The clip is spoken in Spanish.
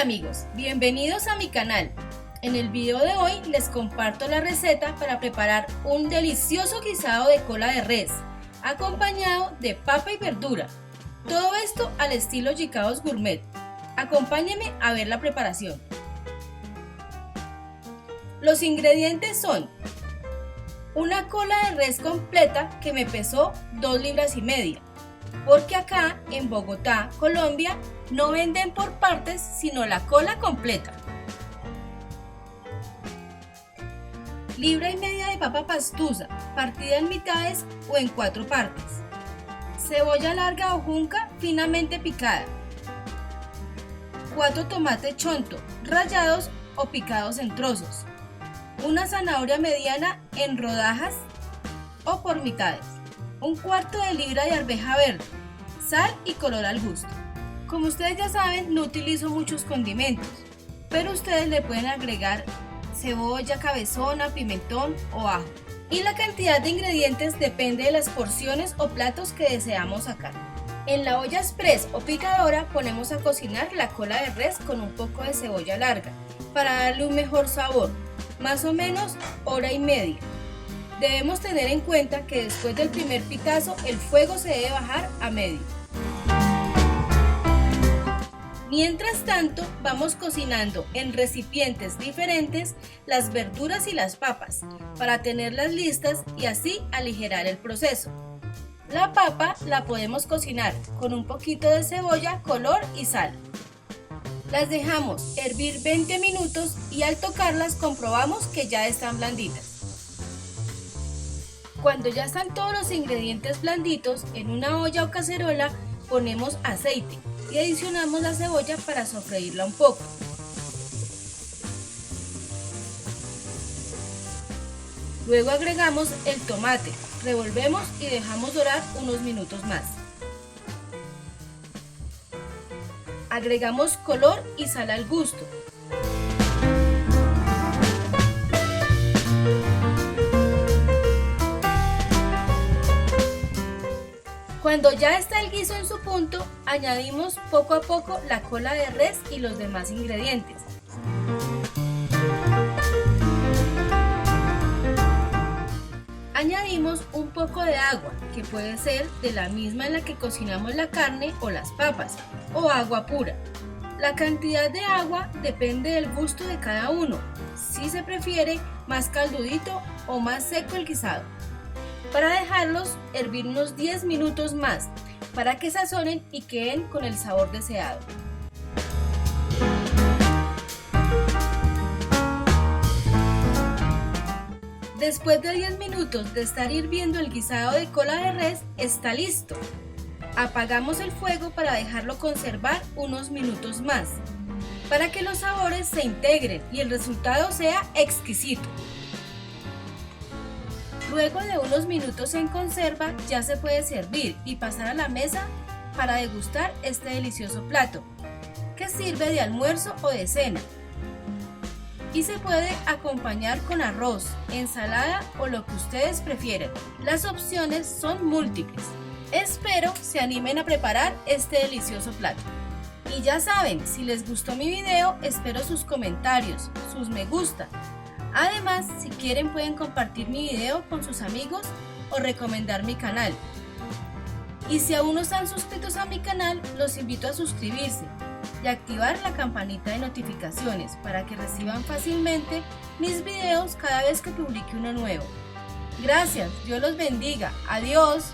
amigos, bienvenidos a mi canal. En el video de hoy les comparto la receta para preparar un delicioso guisado de cola de res, acompañado de papa y verdura. Todo esto al estilo Yicados Gourmet. Acompáñenme a ver la preparación. Los ingredientes son una cola de res completa que me pesó 2,5 libras, porque acá en Bogotá, Colombia, no venden por partes sino la cola completa. 1,5 libras de papa pastusa, partida en mitades o en 4 partes. Cebolla larga o junca finamente picada. 4 tomates chonto, rallados o picados en trozos. Una zanahoria mediana en rodajas o por mitades. 1/4 libra de arveja verde, sal y color al gusto. Como ustedes ya saben, no utilizo muchos condimentos, pero ustedes le pueden agregar cebolla cabezona, pimentón o ajo. Y la cantidad de ingredientes depende de las porciones o platos que deseamos sacar. En la olla express o picadora ponemos a cocinar la cola de res con un poco de cebolla larga para darle un mejor sabor, más o menos 1 hora y media. Debemos tener en cuenta que después del primer pitazo el fuego se debe bajar a medio. Mientras tanto, vamos cocinando en recipientes diferentes las verduras y las papas para tenerlas listas y así aligerar el proceso. La papa la podemos cocinar con un poquito de cebolla, color y sal. Las dejamos hervir 20 minutos y al tocarlas comprobamos que ya están blanditas. Cuando ya están todos los ingredientes blanditos, en una olla o cacerola ponemos aceite y adicionamos la cebolla para sofreírla un poco. Luego agregamos el tomate, revolvemos y dejamos dorar unos minutos más. Agregamos color y sal al gusto. Cuando ya está el guiso en su punto, añadimos poco a poco la cola de res y los demás ingredientes. Añadimos un poco de agua, que puede ser de la misma en la que cocinamos la carne o las papas, o agua pura. La cantidad de agua depende del gusto de cada uno, si se prefiere más caldudito o más seco el guisado. Para dejarlos hervir unos 10 minutos más, para que sazonen y queden con el sabor deseado. Después de 10 minutos de estar hirviendo el guisado de cola de res, está listo. Apagamos el fuego para dejarlo conservar unos minutos más, para que los sabores se integren y el resultado sea exquisito. Luego de unos minutos en conserva ya se puede servir y pasar a la mesa para degustar este delicioso plato, que sirve de almuerzo o de cena. Y se puede acompañar con arroz, ensalada o lo que ustedes prefieran. Las opciones son múltiples. Espero se animen a preparar este delicioso plato. Y ya saben, si les gustó mi video, espero sus comentarios, sus me gusta. Además, si quieren pueden compartir mi video con sus amigos o recomendar mi canal. Y si aún no están suscritos a mi canal, los invito a suscribirse y activar la campanita de notificaciones para que reciban fácilmente mis videos cada vez que publique uno nuevo. Gracias, Dios los bendiga, adiós.